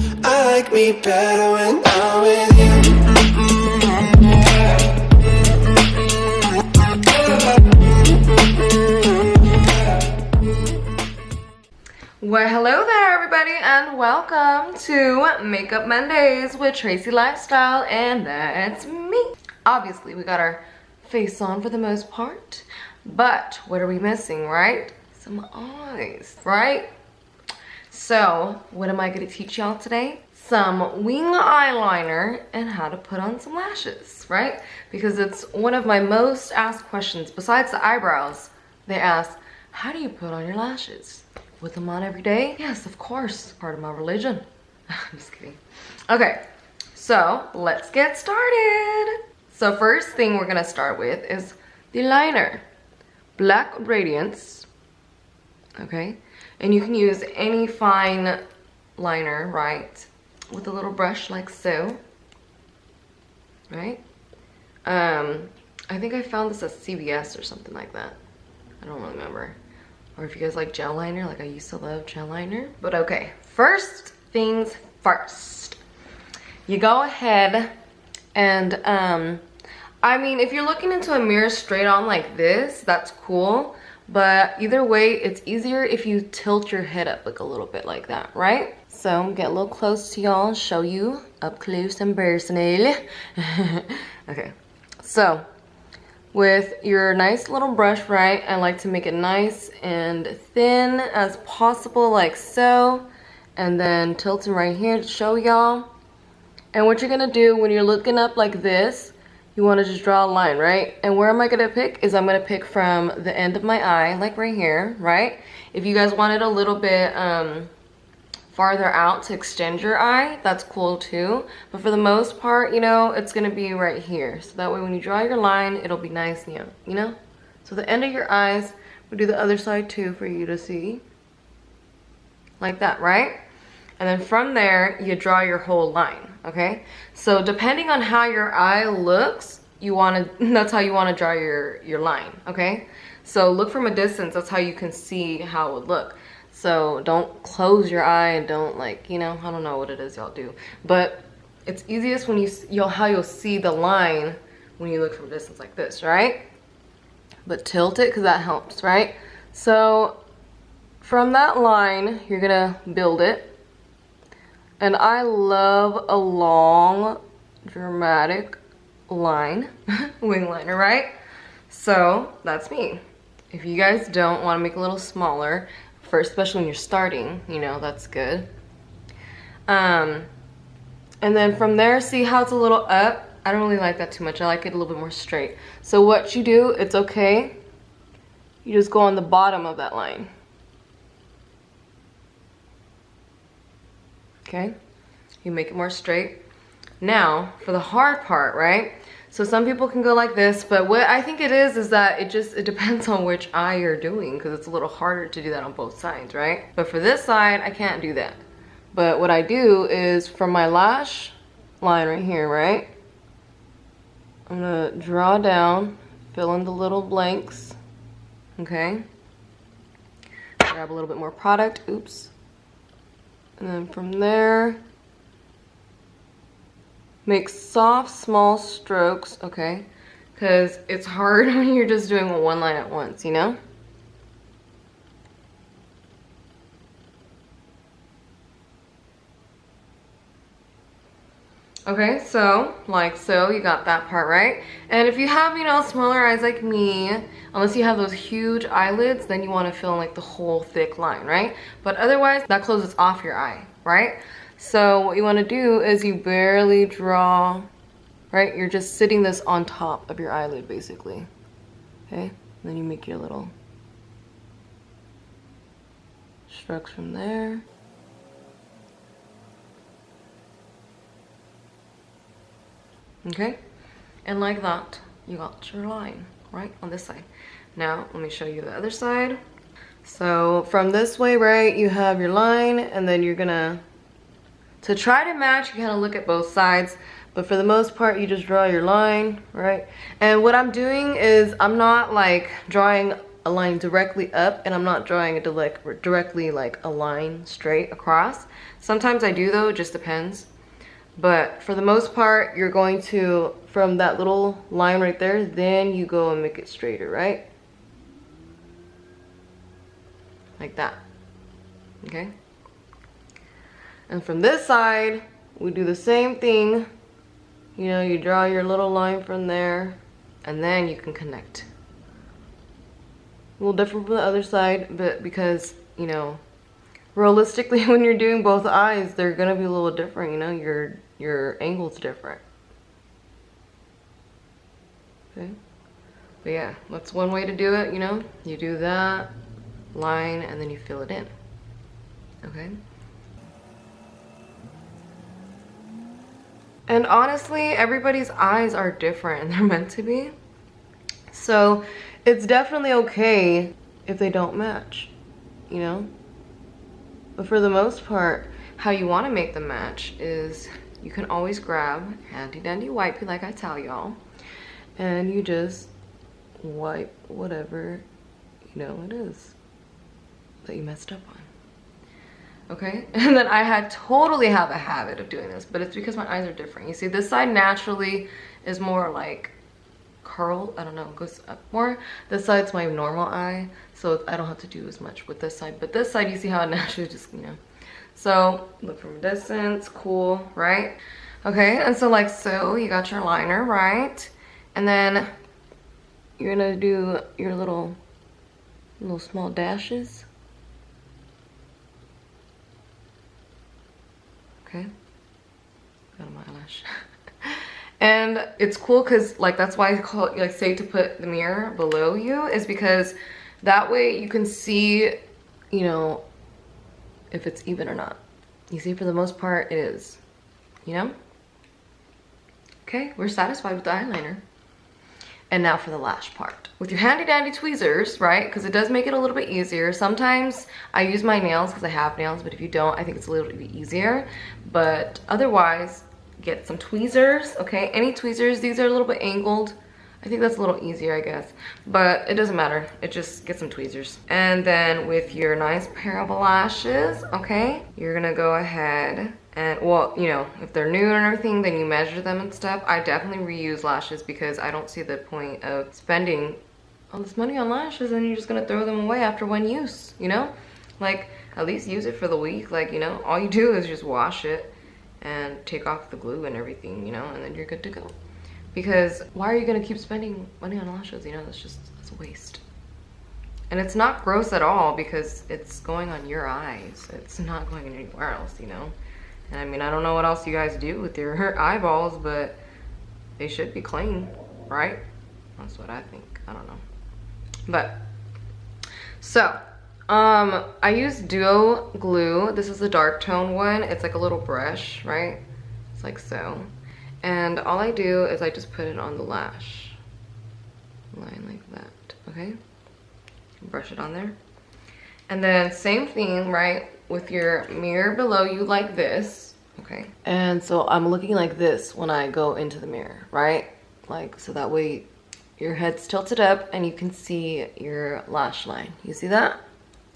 I like me better when I'm with you. Well, hello there everybody and welcome to Makeup Mondays with Tracy Lifestyle, and that's me. Obviously we got our face on for the most part, but what are we missing, right? Some eyes, right? So what am I going to teach y'all today? Some wing eyeliner and how to put on some lashes, right? Because it's one of my most asked questions. Besides the eyebrows, they ask, how do you put on your lashes? With them on every day? Yes, of course, part of my religion. I'm just kidding. Okay, so let's get started. So first thing we're gonna start with is the liner. Black Radiance, okay? And you can use any fine liner, right? With a little brush like so, right? I think I found this at CVS or something like that. I don't really remember. Or if you guys like gel liner, like I used to love gel liner. But okay, first things first. You go ahead and, I mean, if you're looking into a mirror straight on like this, that's cool. But either way, it's easier if you tilt your head up like a little bit like that, right? So I'm gonna get a little close to y'all and show you up close and personal. Okay, so with your nice little brush, right, I like to make it nice and thin as possible, like so, and then tilt it right here to show y'all. And what you're gonna do when you're looking up like this, you want to just draw a line, right? And where am I gonna pick is I'm gonna pick from the end of my eye, like right here, right? If you guys want it a little bit farther out to extend your eye, that's cool too. But for the most part, you know, it's gonna be right here. So that way when you draw your line, it'll be nice and young, you know? So the end of your eyes, we'll do the other side too for you to see. Like that, right? And then from there, you draw your whole line, okay? So depending on how your eye looks, that's how you wanna draw your line, okay? So look from a distance, that's how you can see how it would look. So don't close your eye and don't, like, you know, I don't know what it is y'all do. But it's easiest when how you'll see the line when you look from a distance like this, right? But tilt it because that helps, right? So from that line, you're gonna build it. And I love a long, dramatic line, wing liner, right? So that's me. If you guys don't want to make it a little smaller, first, especially when you're starting, you know, that's good. And then from there, see how it's a little up? I don't really like that too much. I like it a little bit more straight. So what you do, it's okay. You just go on the bottom of that line. Okay, you make it more straight. Now, for the hard part, right? So some people can go like this, but what I think it is that it depends on which eye you're doing, because it's a little harder to do that on both sides, right? But for this side, I can't do that. But what I do is from my lash line right here, right? I'm gonna draw down, fill in the little blanks, okay? Grab a little bit more product, oops. And then from there, make soft, small strokes, okay? Because it's hard when you're just doing one line at once, you know? Okay, so, like so, you got that part right. And if you have, you know, smaller eyes like me, unless you have those huge eyelids, then you want to fill in like the whole thick line, right? But otherwise, that closes off your eye, right? So what you want to do is you barely draw, right? You're just sitting this on top of your eyelid, basically. Okay, and then you make your little strokes from there. Okay, and like that, you got your line, right, on this side. Now, let me show you the other side. So from this way, right, you have your line, and then you're gonna, to try to match, you kind of look at both sides, but for the most part, you just draw your line, right? And what I'm doing is I'm not like drawing a line directly up and I'm not drawing it directly like a line straight across. Sometimes I do though, it just depends. But for the most part, you're going to, from that little line right there, then you go and make it straighter, right? Like that, okay? And from this side, we do the same thing. You know, you draw your little line from there, and then you can connect. A little different from the other side, but because, you know, realistically, when you're doing both eyes, they're gonna be a little different, you know, your angle's different. Okay? But yeah, that's one way to do it, you know? You do that line, and then you fill it in, okay? And honestly, everybody's eyes are different and they're meant to be. So it's definitely okay if they don't match, you know? But for the most part, how you want to make them match is you can always grab handy dandy wipey like I tell y'all, and you just wipe whatever, you know, it is that you messed up on. Okay, and then I totally have a habit of doing this, but it's because my eyes are different. You see, this side naturally is more like curl, I don't know, goes up more. This side's my normal eye, so I don't have to do as much with this side. But this side, you see how it naturally just, you know. So look from a distance, cool, right? Okay, and so like so, you got your liner, right? And then you're gonna do your little small dashes. Okay, got my eyelash. And it's cool because like that's why I call it, like, say to put the mirror below you, is because that way you can see, you know, if it's even or not. You see, for the most part it is, you know. Okay, we're satisfied with the eyeliner. And now for the lash part. With your handy dandy tweezers, right? Because it does make it a little bit easier. Sometimes I use my nails because I have nails, but if you don't, I think it's a little bit easier. But otherwise, get some tweezers, okay? Any tweezers, these are a little bit angled. I think that's a little easier, I guess. But it doesn't matter, it just get some tweezers. And then with your nice pair of lashes, okay? You're gonna go ahead and, well, you know, if they're new and everything, then you measure them and stuff. I definitely reuse lashes because I don't see the point of spending all this money on lashes and you're just gonna throw them away after one use, you know? Like, at least use it for the week. Like, you know, all you do is just wash it and take off the glue and everything, you know, and then you're good to go. Because why are you gonna keep spending money on lashes? You know, that's a waste. And it's not gross at all because it's going on your eyes. It's not going anywhere else, you know? And I mean, I don't know what else you guys do with your eyeballs, but they should be clean, right? That's what I think, I don't know. But, so, I use Duo glue. This is the dark tone one. It's like a little brush, right? It's like so. And all I do is I just put it on the lash line like that, okay? Brush it on there. And then same thing, right? With your mirror below you like this, okay? And so I'm looking like this when I go into the mirror, right? Like, so that way your head's tilted up and you can see your lash line. You see that?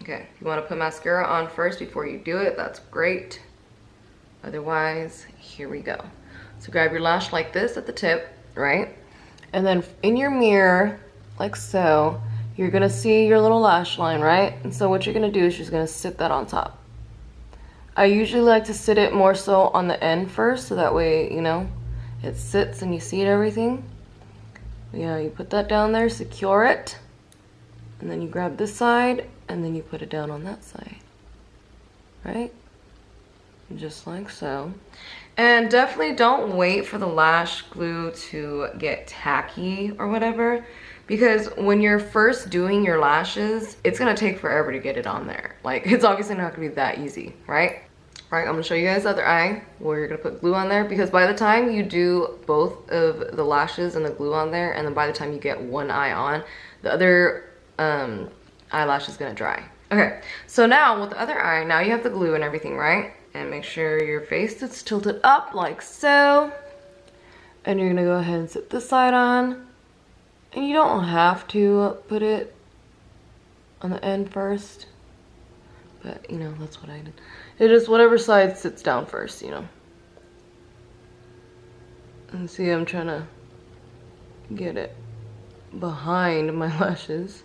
Okay, if you want to put mascara on first before you do it, that's great. Otherwise, here we go. So grab your lash like this at the tip, right? And then in your mirror, like so, you're gonna see your little lash line, right? And so what you're gonna do is you're just gonna sit that on top. I usually like to sit it more so on the end first, so that way, you know, it sits and you see it, everything. Yeah, you put that down there, secure it, and then you grab this side, and then you put it down on that side, right? Just like so. And definitely don't wait for the lash glue to get tacky or whatever, because when you're first doing your lashes, it's gonna take forever to get it on there. Like, it's obviously not gonna be that easy, right? Right, I'm gonna show you guys the other eye where you're gonna put glue on there, because by the time you do both of the lashes and the glue on there, and then by the time you get one eye on, the other eyelash is gonna dry. Okay, so now with the other eye, now you have the glue and everything, right? And make sure your face is tilted up like so. And you're gonna go ahead and sit this side on. And you don't have to put it on the end first. But, you know, that's what I did. It is whatever side sits down first, you know. And see, I'm trying to get it behind my lashes.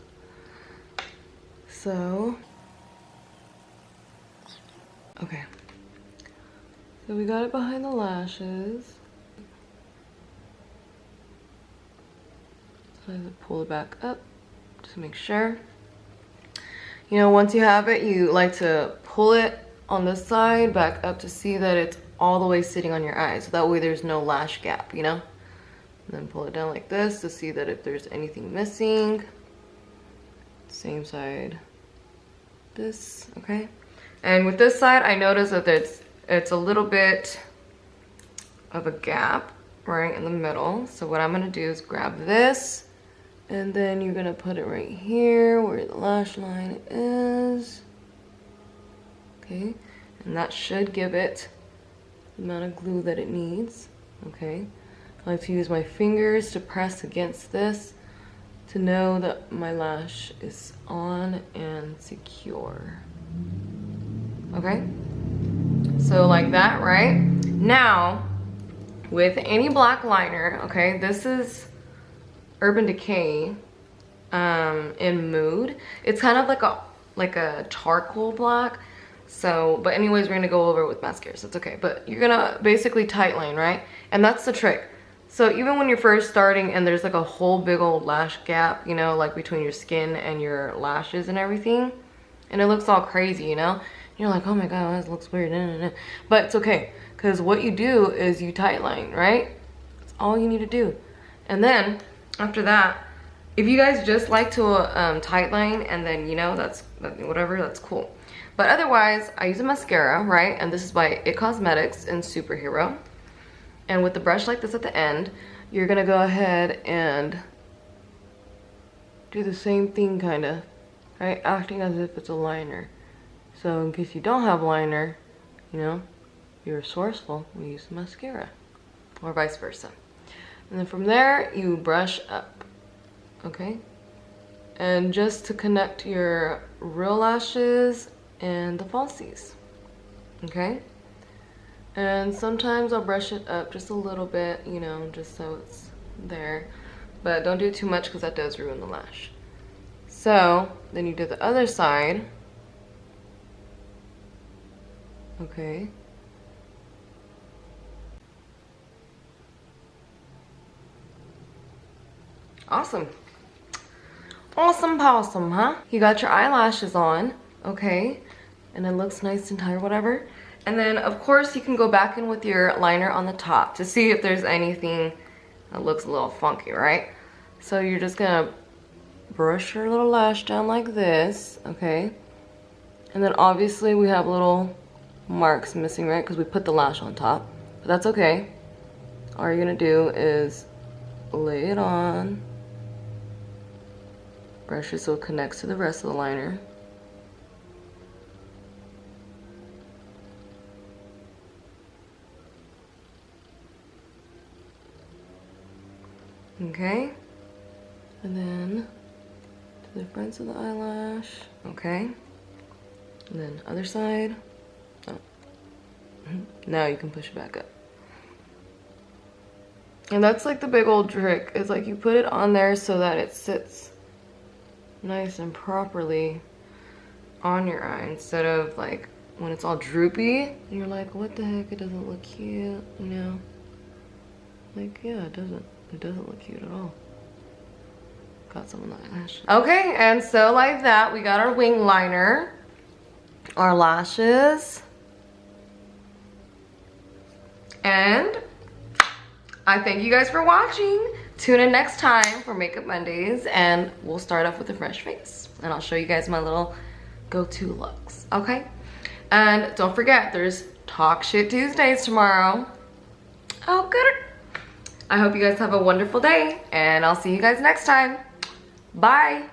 So, okay. So we got it behind the lashes. So I have to pull it back up just to make sure. You know, once you have it, you like to pull it on this side back up to see that it's all the way sitting on your eye. So that way there's no lash gap, you know? And then pull it down like this to see that if there's anything missing. Same side. This, okay? And with this side, I noticed that it's a little bit of a gap right in the middle. So what I'm gonna do is grab this, and then you're gonna put it right here where the lash line is. Okay, and that should give it the amount of glue that it needs. Okay, I like to use my fingers to press against this to know that my lash is on and secure. Okay, so like that, right? Now, with any black liner, okay, this is Urban Decay in Mood. It's kind of like a charcoal black. So, but anyways, we're gonna go over it with mascara, so it's okay. But you're gonna basically tight line, right? And that's the trick. So even when you're first starting and there's like a whole big old lash gap, you know, like between your skin and your lashes and everything, and it looks all crazy, you know? You're like, oh my god, this looks weird. But it's okay, because what you do is you tight line, right? That's all you need to do. And then after that, if you guys just like to tight line and then, you know, that's whatever, that's cool. But otherwise, I use a mascara, right? And this is by It Cosmetics in Superhero. And with the brush like this at the end, you're gonna go ahead and do the same thing, kind of, right? Acting as if it's a liner. So in case you don't have liner, you know, you're resourceful, we use mascara, or vice versa. And then from there, you brush up, okay? And just to connect your real lashes and the falsies, okay? And sometimes I'll brush it up just a little bit, you know, just so it's there. But don't do it too much because that does ruin the lash. So then you do the other side. Okay. Awesome. Awesome possum, huh? You got your eyelashes on, okay? And it looks nice and tight or whatever. And then of course you can go back in with your liner on the top to see if there's anything that looks a little funky, right? So you're just gonna brush your little lash down like this, okay? And then obviously we have little marks missing, right? Because we put the lash on top, but that's okay. All you're gonna do is lay it on, brush it so it connects to the rest of the liner. Okay, and then to the fronts of the eyelash, okay, and then other side. Oh. Now you can push it back up. And that's like the big old trick, is like you put it on there so that it sits nice and properly on your eye, instead of like when it's all droopy and you're like, what the heck, it doesn't look cute, you know? Like, yeah, it doesn't look cute at all. Got some on the eyelash. Okay, and so like that, we got our wing liner, our lashes, and I thank you guys for watching. Tune in next time for Makeup Mondays, and we'll start off with a fresh face, and I'll show you guys my little go-to looks, okay? And don't forget, there's Talkshit Tuesdays tomorrow. Oh, good. I hope you guys have a wonderful day, and I'll see you guys next time. Bye.